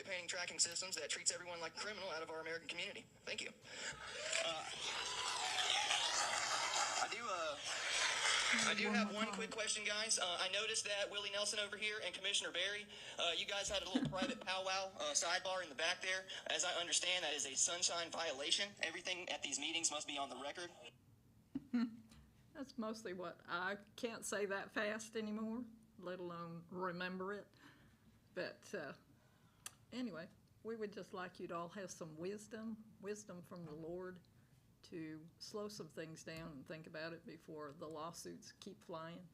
painting tracking systems that treats everyone like a criminal out of our American community. Thank you. I do have one quick question, guys. I noticed that Willie Nelson over here and Commissioner Barry, you guys had a little private powwow sidebar in the back there. As I understand, that is a sunshine violation. Everything at these meetings must be on the record. That's mostly what I can't say that fast anymore, let alone remember it. But anyway, we would just like you to all have some wisdom from the Lord to slow some things down and think about it before the lawsuits keep flying,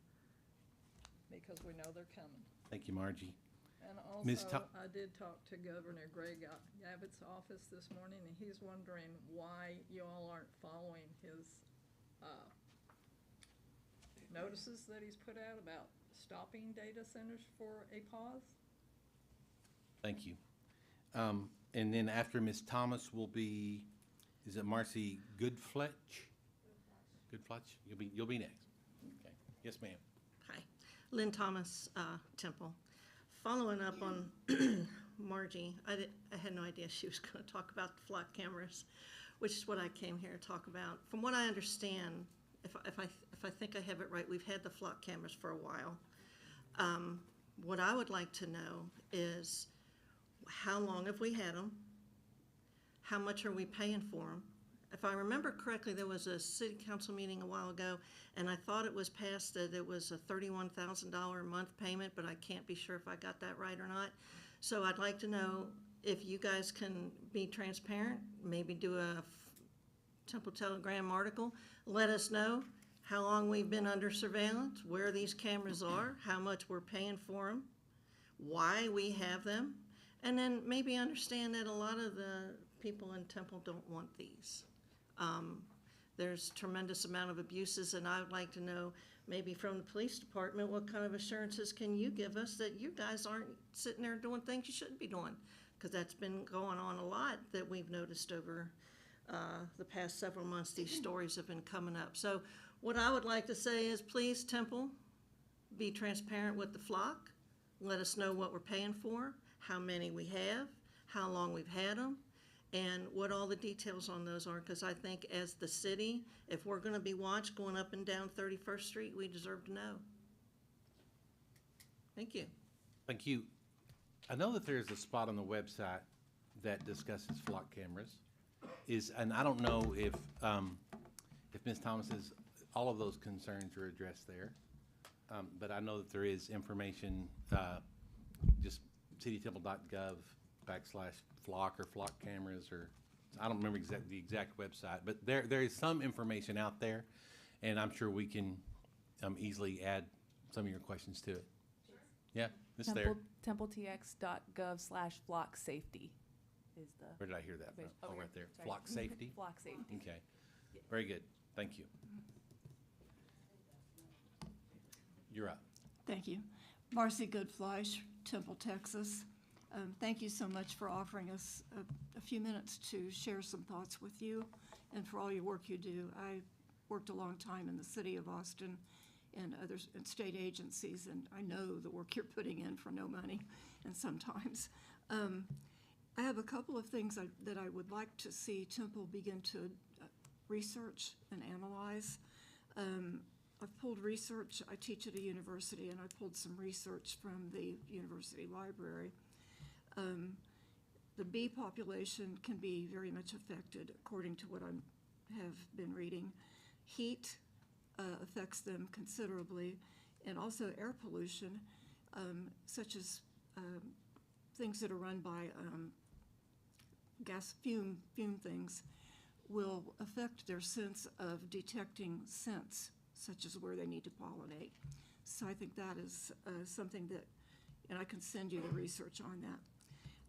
because we know they're coming. Thank you, Margie. And also, I did talk to Governor Greg Abbott's office this morning, and he's wondering why you all aren't following his notices that he's put out about stopping data centers for a pause. Thank you. And then after Ms. Thomas will be, is it Marcy Goodfletch? Goodfletch? You'll be next. Okay. Yes, ma'am. Hi, Lynn Thomas, Temple. Following up on Margie, I had no idea she was going to talk about the flock cameras, which is what I came here to talk about. From what I understand, if I think I have it right, we've had the flock cameras for a while. What I would like to know is how long have we had them? How much are we paying for them? If I remember correctly, there was a city council meeting a while ago, and I thought it was passed that it was a $31,000 a month payment, but I can't be sure if I got that right or not. So I'd like to know if you guys can be transparent, maybe do a Temple Telegram article, let us know how long we've been under surveillance, where these cameras are, how much we're paying for them, why we have them, and then maybe understand that a lot of the people in Temple don't want these. There's tremendous amount of abuses, and I would like to know, maybe from the police department, what kind of assurances can you give us that you guys aren't sitting there doing things you shouldn't be doing? Because that's been going on a lot that we've noticed over the past several months. These stories have been coming up. So what I would like to say is, please, Temple, be transparent with the flock. Let us know what we're paying for, how many we have, how long we've had them, and what all the details on those are, because I think as the city, if we're going to be watched going up and down 31st Street, we deserve to know. Thank you. Thank you. I know that there's a spot on the website that discusses flock cameras. And I don't know if Ms. Thomas's, all of those concerns are addressed there. But I know that there is information, just citytemple.gov/flock or flock cameras, or I don't remember the exact website, but there is some information out there, and I'm sure we can easily add some of your questions to it. Sure. Yeah, it's there. TempleTX.gov/flock safety is the. Where did I hear that from? Oh, right there. Sorry. Flock safety? Flock safety. Okay. Very good. Thank you. You're up. Thank you. Marcy Goodfleisch, Temple, Texas. Thank you so much for offering us a few minutes to share some thoughts with you and for all your work you do. I worked a long time in the city of Austin and other state agencies, and I know the work you're putting in for no money, and sometimes. I have a couple of things that I would like to see Temple begin to research and analyze. I've pulled research. I teach at a university, and I pulled some research from the university library. The bee population can be very much affected, according to what I have been reading. Heat affects them considerably, and also air pollution, such as things that are run by gas fume things, will affect their sense of detecting scents, such as where they need to pollinate. So I think that is something that, and I can send you the research on that.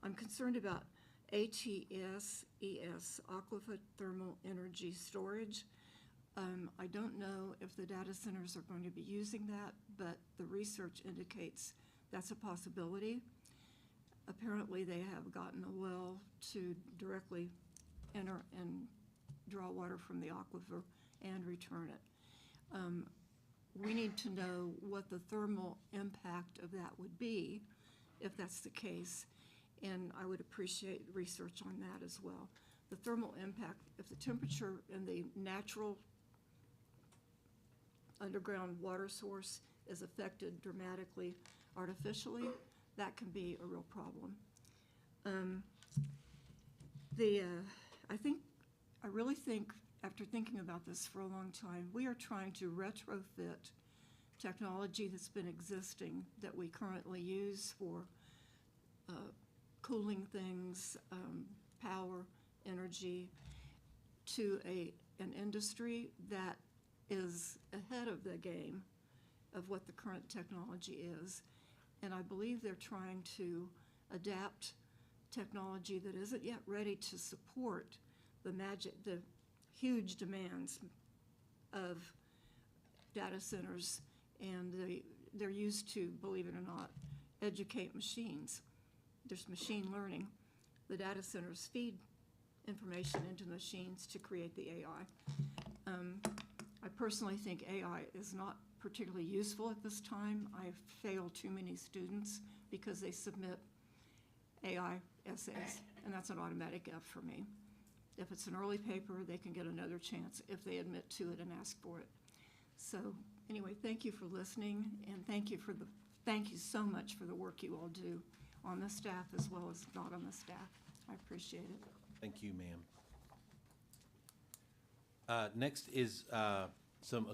I'm concerned about ATS, Aquifer Thermal Energy Storage. I don't know if the data centers are going to be using that, but the research indicates that's a possibility. Apparently they have gotten a well to directly enter and draw water from the aquifer and return it. We need to know what the thermal impact of that would be, if that's the case. and I would appreciate research on that as well. The thermal impact, if the temperature in the natural underground water source is affected dramatically artificially, that can be a real problem. I really think, after thinking about this for a long time, we are trying to retrofit technology that's been existing that we currently use for cooling things, power, energy, to an industry that is ahead of the game of what the current technology is. And I believe they're trying to adapt technology that isn't yet ready to support the huge demands of data centers, and they're used to, believe it or not, educate machines. There's machine learning. The data centers feed information into machines to create the AI. I personally think AI is not particularly useful at this time. I've failed too many students because they submit AI essays, and that's an automatic F for me. If it's an early paper, they can get another chance if they admit to it and ask for it. So anyway, thank you for listening, and thank you so much for the work you all do on the staff as well as not on the staff. I appreciate it. Thank you, ma'am. Next is a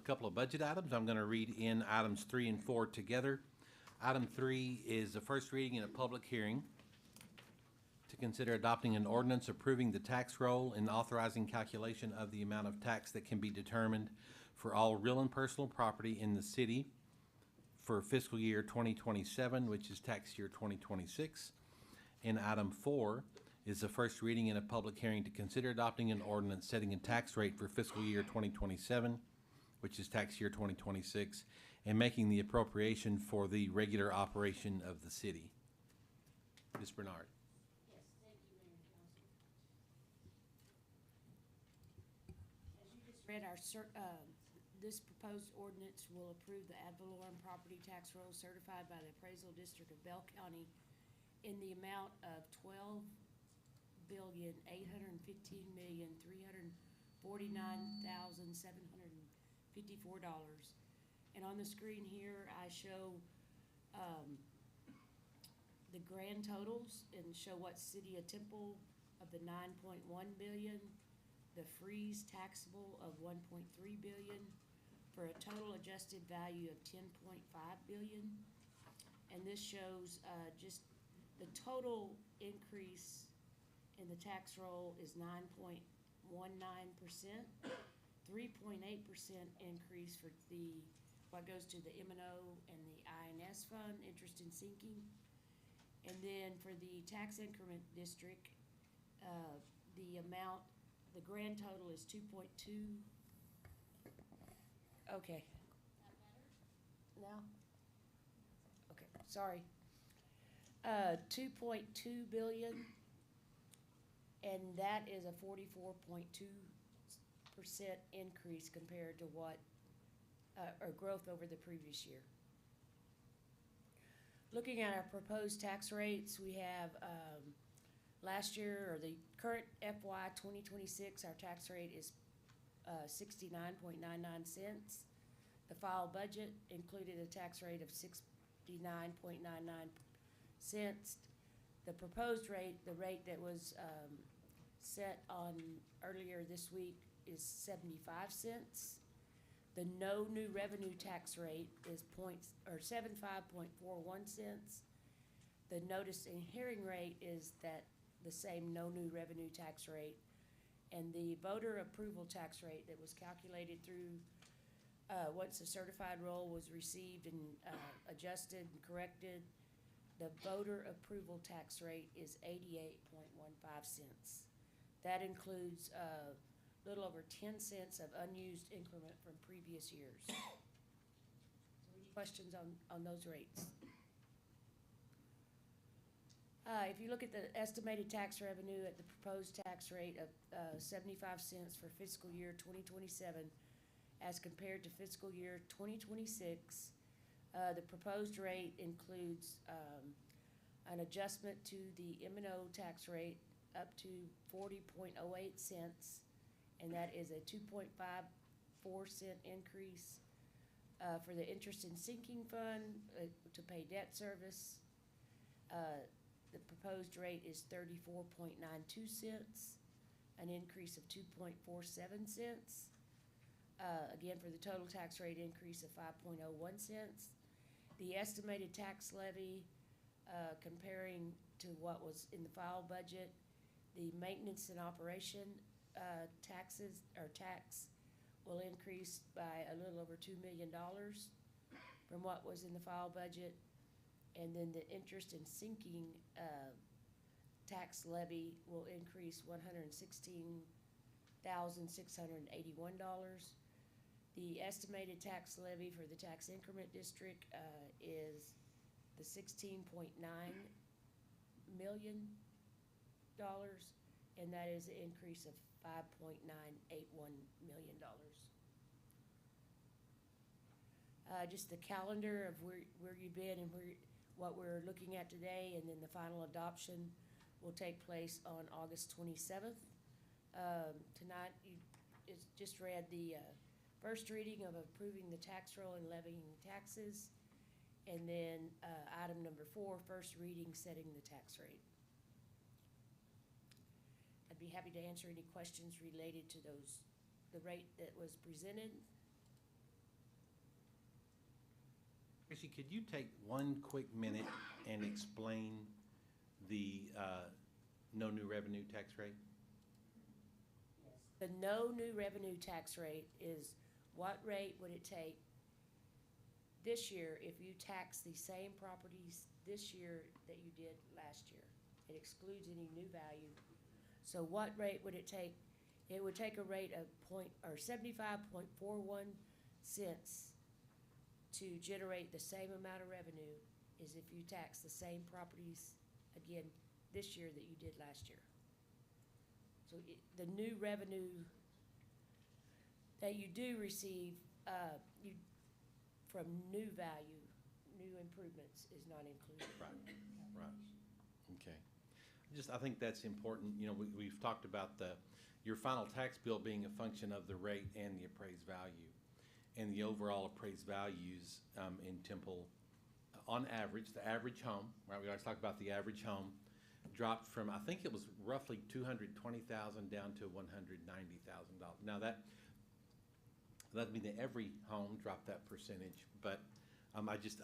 couple of budget items. I'm going to read in items 3 and 4 together. Item 3 is the first reading in a public hearing to consider adopting an ordinance approving the tax roll and authorizing calculation of the amount of tax that can be determined for all real and personal property in the city for fiscal year 2027, which is tax year 2026. And item 4 is the first reading in a public hearing to consider adopting an ordinance setting a tax rate for fiscal year 2027, which is tax year 2026, and making the appropriation for the regular operation of the city. Ms. Bernard. Yes, thank you, Mayor and Council. As you just read, this proposed ordinance will approve the ad valorem property tax roll certified by the Appraisal District of Bell County in the amount of $12,815,349,754. And on the screen here, I show the grand totals and show what City of Temple of the 9.1 billion, the freeze taxable of 1.3 billion, for a total adjusted value of 10.5 billion. And this shows just the total increase in the tax roll is 9.19%, 3.8% increase for what goes to the M&O and the INS fund, interest and sinking. And then for the tax increment district, the grand total is 2.2. Okay. Now? Okay, sorry. 2.2 billion, and that is a 44.2% increase compared to what, or growth over the previous year. Looking at our proposed tax rates, we have last year, or the current FY 2026, our tax rate is 69.99 cents. The final budget included a tax rate of 69.99 cents. The proposed rate, the rate that was set on earlier this week, is 75 cents. The no new revenue tax rate is 75.41 cents. The notice and hearing rate is the same no new revenue tax rate. And the voter approval tax rate that was calculated through once the certified roll was received and adjusted and corrected, the voter approval tax rate is 88.15 cents. That includes a little over 10 cents of unused increment from previous years. So any questions on those rates? If you look at the estimated tax revenue at the proposed tax rate of 75 cents for fiscal year 2027 as compared to fiscal year 2026, the proposed rate includes an adjustment to the M&O tax rate up to 40.08 cents, and that is a 2.54 cent increase. For the interest in sinking fund, to pay debt service, the proposed rate is 34.92 cents, an increase of 2.47 cents. Again, for the total tax rate increase of 5.01 cents. The estimated tax levy, comparing to what was in the file budget, the maintenance and operation taxes, or tax, will increase by a little over $2 million from what was in the file budget. And then the interest in sinking tax levy will increase $116,681. The estimated tax levy for the tax increment district is the $16.9 million, and that is an increase of $5.981 million. Just the calendar of where you've been and what we're looking at today, and then the final adoption will take place on August 27th. Tonight, you just read the first reading of approving the tax roll and levying taxes, and then item number 4, first reading, setting the tax rate. I'd be happy to answer any questions related to the rate that was presented. Chrissy, could you take one quick minute and explain the no new revenue tax rate? The no new revenue tax rate is what rate would it take this year if you tax the same properties this year that you did last year? It excludes any new value. So what rate would it take? It would take a rate of 75.41 cents to generate the same amount of revenue as if you tax the same properties again this year that you did last year. So the new revenue that you do receive from new value, new improvements, is not included. Right. Okay. I think that's important. You know, we've talked about your final tax bill being a function of the rate and the appraised value. And the overall appraised values in Temple, on average, the average home, right? We always talk about the average home, dropped from, I think it was roughly $220,000 down to $190,000. Now that doesn't mean that every home dropped that percentage, but I just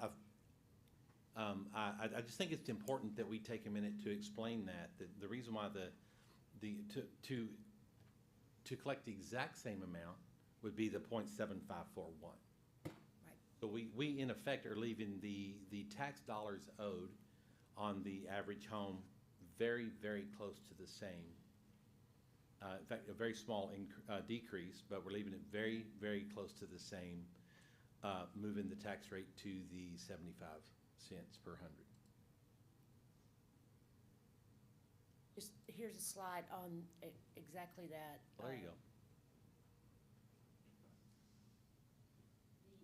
think it's important that we take a minute to explain that the reason why to collect the exact same amount would be the 0.7541. Right. So we in effect are leaving the tax dollars owed on the average home very, very close to the same. In fact, a very small decrease, but we're leaving it very, very close to the same, moving the tax rate to the 75 cents per hundred. Just here's a slide on exactly that. Well, there you go.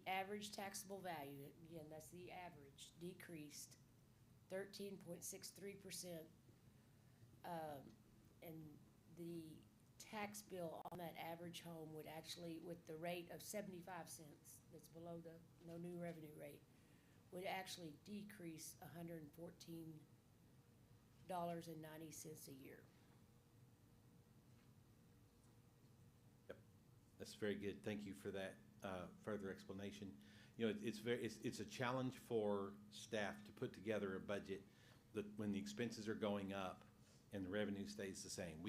The average taxable value, again, that's the average, decreased 13.63%. And the tax bill on that average home would actually, with the rate of 75 cents, that's below the no new revenue rate, would actually decrease $114.90 a year. Yep, that's very good. Thank you for that further explanation. You know, it's a challenge for staff to put together a budget that when the expenses are going up and the revenue stays the same.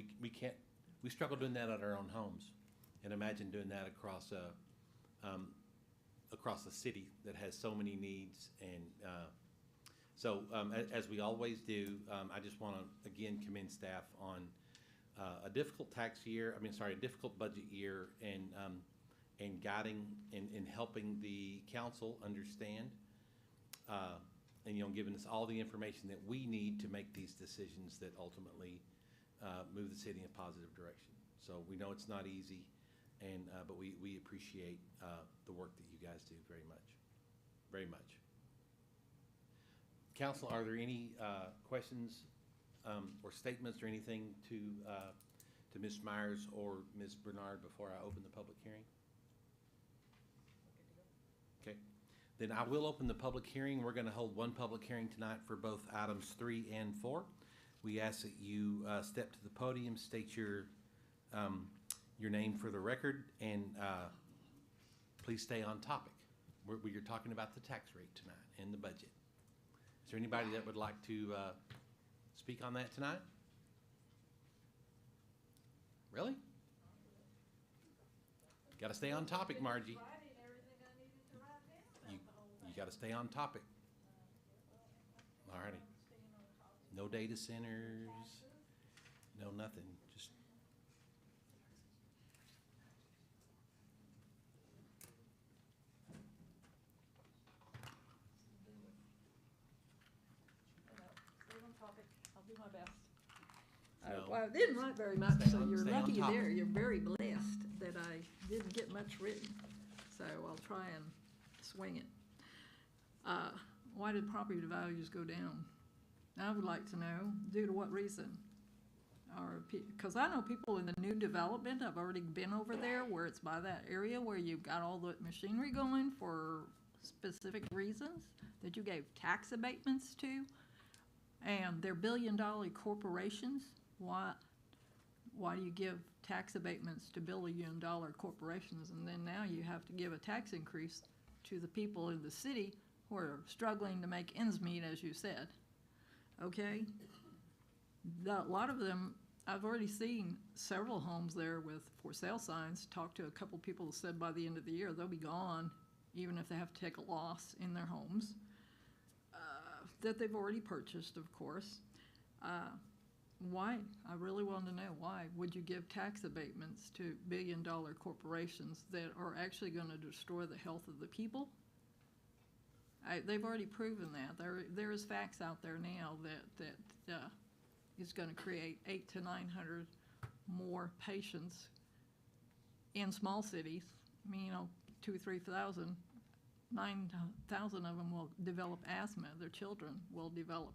We struggle doing that at our own homes, and imagine doing that across a city that has so many needs. And so as we always do, I just want to again commend staff on a difficult difficult budget year, and guiding and helping the council understand, and giving us all the information that we need to make these decisions that ultimately move the city in a positive direction. So we know it's not easy, but we appreciate the work that you guys do very much, very much. Council, are there any questions or statements or anything to Ms. Myers or Ms. Bernard before I open the public hearing? Okay, then I will open the public hearing. We're going to hold one public hearing tonight for both items 3 and 4. We ask that you step to the podium, state your name for the record, and please stay on topic. You're talking about the tax rate tonight and the budget. Is there anybody that would like to speak on that tonight? Really? Got to stay on topic, Margie. You got to stay on topic. All righty. No data centers, no nothing, just. Stay on topic. I'll do my best. No. Well, I didn't write very much, Stay so on- you're stay on lucky topic. there. You're very blessed that I didn't get much written. So I'll try and swing it. Why did property values go down? I would like to know, due to what reason? Because I know people in the new development, I've already been over there where it's by that area where you've got all the machinery going for specific reasons that you gave tax abatements to. And they're billion-dollar corporations. Why do you give tax abatements to billion-dollar corporations, and then now you have to give a tax increase to the people in the city who are struggling to make ends meet, as you said? Okay? A lot of them, I've already seen several homes there with for sale signs. Talked to a couple people who said by the end of the year they'll be gone, even if they have to take a loss in their homes. That they've already purchased, of course. Why? I really want to know why would you give tax abatements to billion-dollar corporations that are actually going to destroy the health of the people? They've already proven that. There is facts out there now that is going to create 800 to 900 more patients in small cities. I mean, 2,000 to 3,000. 9,000 of them will develop asthma. Their children will develop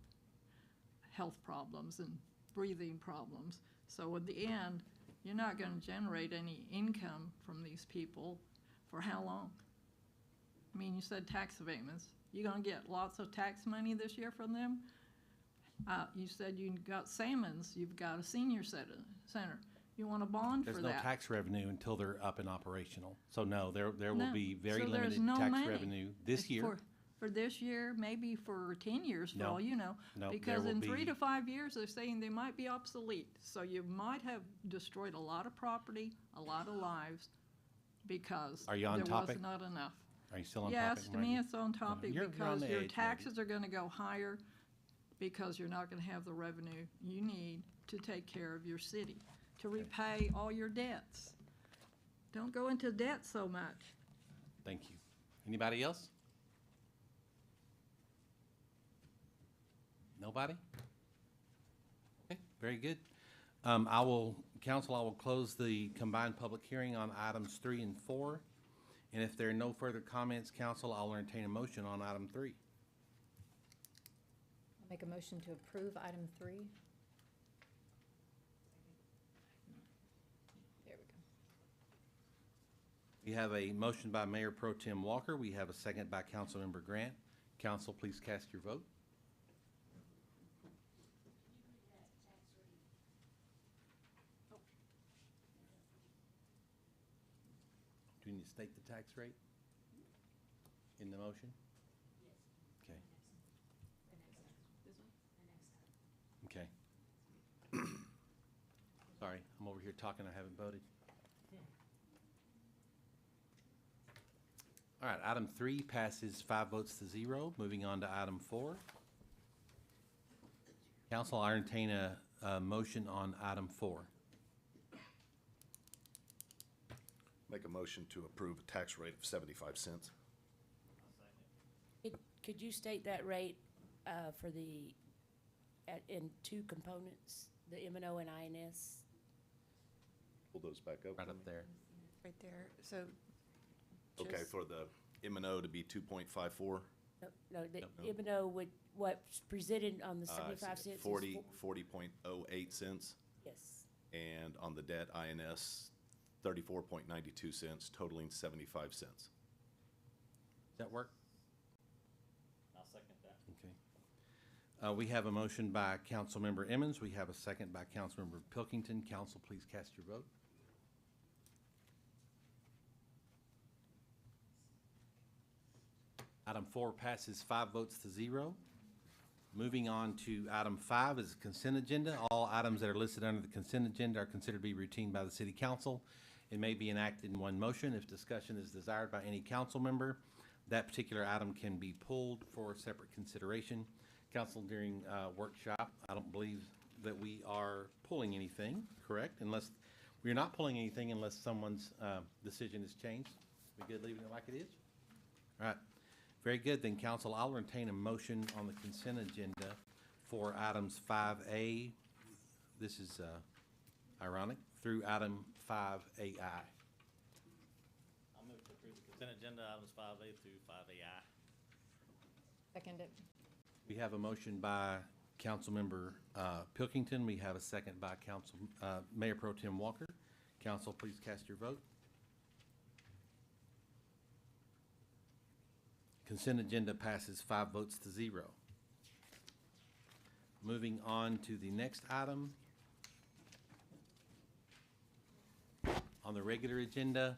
health problems and breathing problems. So at the end, you're not going to generate any income from these people for how long? I mean, you said tax abatements. You're going to get lots of tax money this year from them. You said you got Salmons. You've got a senior center. You want a bond for that. There's no tax revenue until they're up and operational. So no, there will No. be very So there's limited no tax money. revenue this It's year. For this year, maybe for 10 years, for No. all you know. No, there Because will in be- 3 to 5 years, they're saying they might be obsolete. So you might have destroyed a lot of property, a lot of lives, because Are you on there topic? was not enough. Are you still on Yes, topic, to me, Margie? it's on topic You're on because the your edge, taxes are gonna go higher because you're not gonna have the revenue you need to take care of your city, to repay all your debts. Don't go into debt so much. Thank you. Anybody else? Nobody? Okay, very good. Council, I will close the combined public hearing on items 3 and 4. And if there are no further comments, council, I'll entertain a motion on item 3. I'll make a motion to approve item 3. There we go. We have a motion by Mayor Pro Tem Walker. We have a second by Councilmember Grant. Council, please cast your vote. Do you need to state the tax rate in the motion? Yes. Okay. Okay. Sorry, I'm over here talking, I haven't voted. All right, item 3 passes 5 votes to 0. Moving on to item 4. Council, I entertain a motion on item 4. Make a motion to approve a tax rate of 75 cents. Could you state that rate for in 2 components, the M&O and INS? Pull those back up. Right for up me. there. Right there, so. Okay, just- for the M&O to be 2.54. No, the Nope. M&O would what's presented on the It's 75 cents is 40.08 cents, Yes, and on the debt INS, 34.92 cents, totaling 75 cents. Does that work? I'll second that. Okay. We have a motion by Councilmember Emmons. We have a second by Councilmember Pilkington. Council, please cast your vote. Item 4 passes 5 votes to 0. Moving on to item 5 is consent agenda. All items that are listed under the consent agenda are considered to be routine by the city council and may be enacted in one motion. If discussion is desired by any council member, that particular item can be pulled for separate consideration. Council, during workshop, I don't believe that we are pulling anything, correct? Unless, we're not pulling anything unless someone's decision is changed. We good leaving it like it is? All right. Very good, then council, I'll entertain a motion on the consent agenda for items 5A, this is ironic, through item 5AI. I'll move to approve the consent agenda items 5A through 5AI. Second it. We have a motion by Councilmember Pilkington, we have a second by Mayor Pro Tem Walker. Council, please cast your vote. Consent agenda passes 5 votes to 0. Moving on to the next item. On the regular agenda,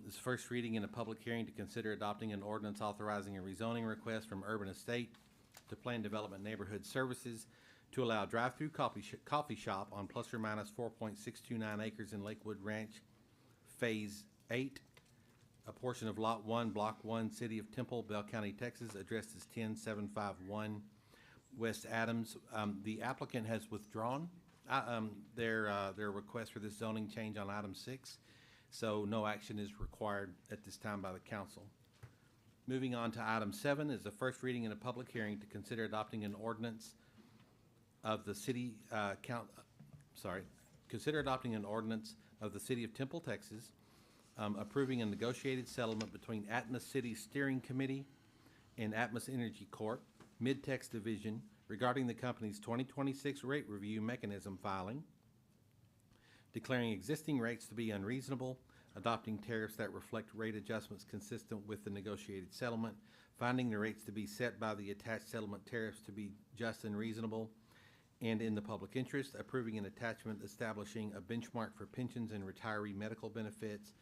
is first reading and a public hearing to consider adopting an ordinance authorizing a rezoning request from Urban Estate to Plan Development Neighborhood Services to allow drive-through coffee shop on plus or minus 4.629 acres in Lakewood Ranch, Phase 8, a portion of Lot 1, Block 1, City of Temple, Bell County, Texas, addressed as 10751 West Adams. The applicant has withdrawn their request for this zoning change on item 6, so no action is required at this time by the council. Moving on to item 7 is the first reading and a public hearing to consider adopting an ordinance of the city consider adopting an ordinance of the City of Temple, Texas, approving a negotiated settlement between Atmos City Steering Committee and Atmos Energy Corp., Mid-Tex Division, regarding the company's 2026 rate review mechanism filing, declaring existing rates to be unreasonable, adopting tariffs that reflect rate adjustments consistent with the negotiated settlement, finding the rates to be set by the attached settlement tariffs to be just and reasonable and in the public interest, approving an attachment establishing a benchmark for pensions and retiree medical benefits,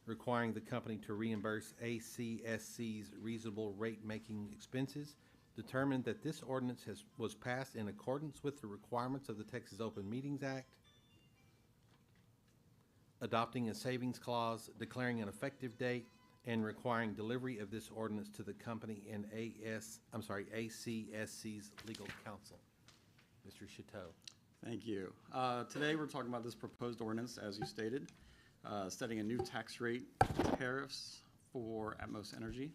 requiring the company to reimburse ACSC's reasonable rate-making expenses, determined that this ordinance was passed in accordance with the requirements of the Texas Open Meetings Act, adopting a savings clause, declaring an effective date, and requiring delivery of this ordinance to the company and ACSC's legal counsel. Mr. Chateau. Thank you. Today we're talking about this proposed ordinance, as you stated, setting a new tax rate tariffs for Atmos Energy,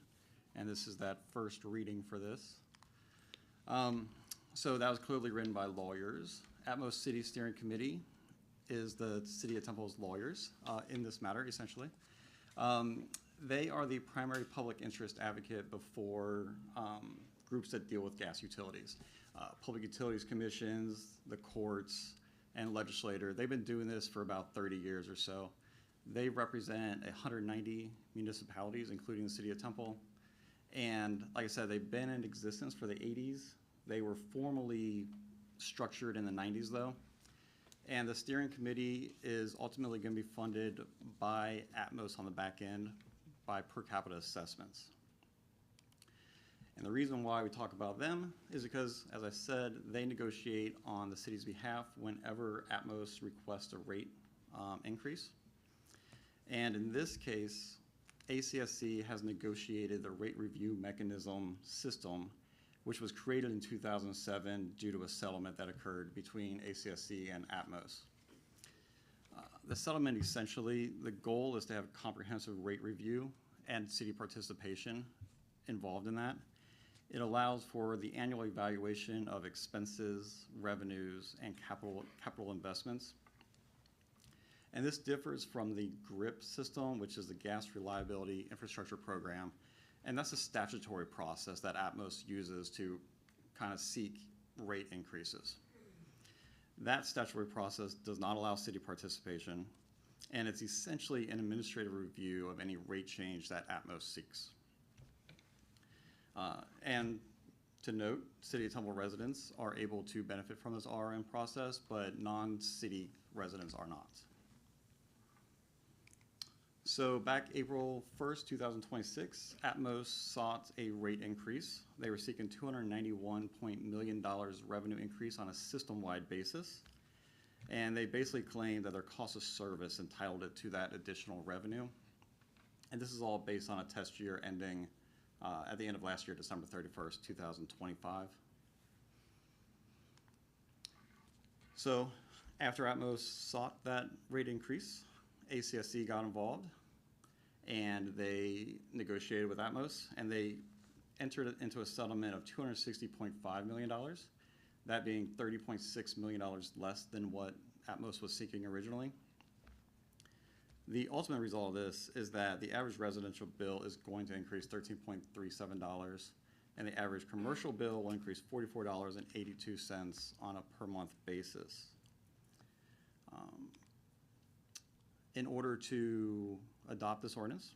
and this is that first reading for this. So that was clearly written by lawyers. Atmos City Steering Committee is the City of Temple's lawyers in this matter, essentially. They are the primary public interest advocate before groups that deal with gas utilities. Public Utilities Commissions, the courts, and legislator. They've been doing this for about 30 years or so. They represent 190 municipalities, including the City of Temple. And like I said, they've been in existence for the 80s. They were formally structured in the 90s, though. And the steering committee is ultimately going to be funded by Atmos on the back end by per capita assessments. And the reason why we talk about them is because, as I said, they negotiate on the city's behalf whenever Atmos requests a rate increase. And in this case, ACSC has negotiated the rate review mechanism system, which was created in 2007 due to a settlement that occurred between ACSC and Atmos. The settlement, essentially, the goal is to have a comprehensive rate review and city participation involved in that. It allows for the annual evaluation of expenses, revenues, and capital investments. And this differs from the GRIP system, which is the Gas Reliability Infrastructure Program, And that's a statutory process that Atmos uses to kind of seek rate increases. That statutory process does not allow city participation, and it's essentially an administrative review of any rate change that Atmos seeks. And to note, City of Temple residents are able to benefit from this RRM process, but non-city residents are not. So back April 1st, 2026, Atmos sought a rate increase. They were seeking $291 million revenue increase on a system-wide basis. And they basically claimed that their cost of service entitled it to that additional revenue. And this is all based on a test year ending at the end of last year, December 31st, 2025. So after Atmos sought that rate increase, ACSC got involved and they negotiated with Atmos and they entered into a settlement of $260.5 million, that being $30.6 million less than what Atmos was seeking originally. The ultimate result of this is that the average residential bill is going to increase $13.37, and the average commercial bill will increase $44.82 on a per month basis. In order to adopt this ordinance,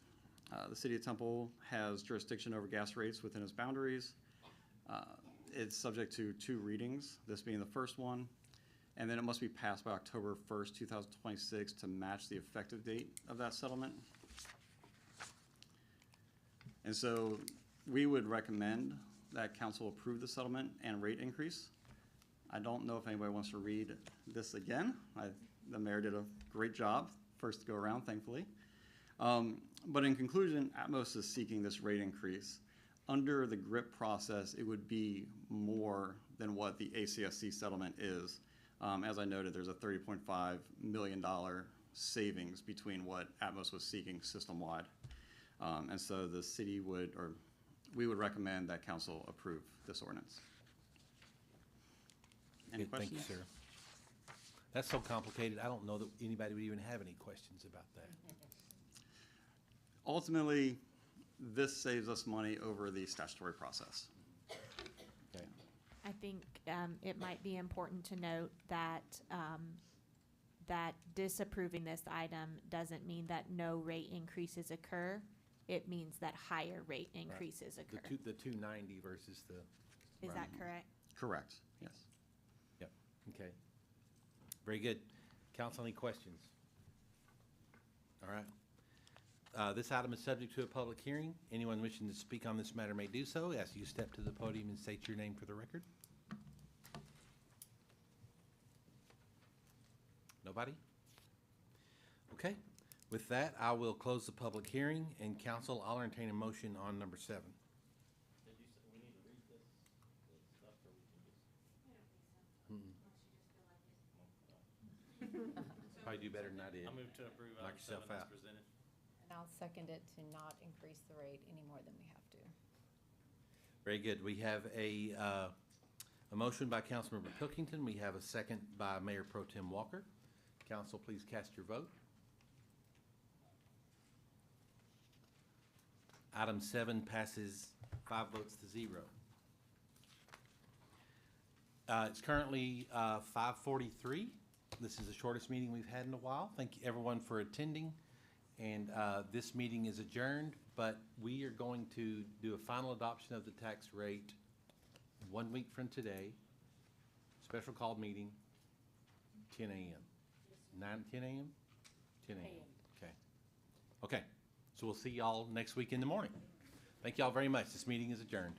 the City of Temple has jurisdiction over gas rates within its boundaries. It's subject to 2 readings, this being the first one, and then it must be passed by October 1st, 2026 to match the effective date of that settlement. And so we would recommend that council approve the settlement and rate increase. I don't know if anybody wants to read this again. The mayor did a great job first go around, thankfully. But in conclusion, Atmos is seeking this rate increase. Under the GRIP process, it would be more than what the ACSC settlement is. As I noted, there's a $30.5 million savings between what Atmos was seeking system-wide. And so the city would, or we would recommend that council approve this ordinance. Any Good, thank questions? you, sir. That's so complicated, I don't know that anybody would even have any questions about that. Ultimately, this saves us money over the statutory process. Okay. I think it might be important to note that that disapproving this item doesn't mean that no rate increases occur. It means that higher rate increases The occur. the 290 versus the, Is that correct? Correct, yes. yep, okay. Very good. Council, any questions? All right. This item is subject to a public hearing. Anyone wishing to speak on this matter may do so. Ask you step to the podium and state your name for the record. Nobody? Okay. With that, I will close the public hearing, and council, I'll entertain a motion on number 7. Did you say we need to read this stuff, or we can just? Probably do better than I did. I move to approve Knock item 7 yourself as out. presented. And I'll second it to not increase the rate any more than we have to. Very good. We have a motion by Councilmember Pilkington. We have a second by Mayor Pro Tem Walker. Council, please cast your vote. Item 7 passes 5 votes to 0. It's currently 5:43. This is the shortest meeting we've had in a while. Thank you everyone for attending. And this meeting is adjourned, but we are going to do a final adoption of the tax rate 1 week from today. Special called meeting, 10 a.m. 10 a.m.? 10 a.m. Okay. Okay. So we'll see y'all next week in the morning. Thank y'all very much. This meeting is adjourned.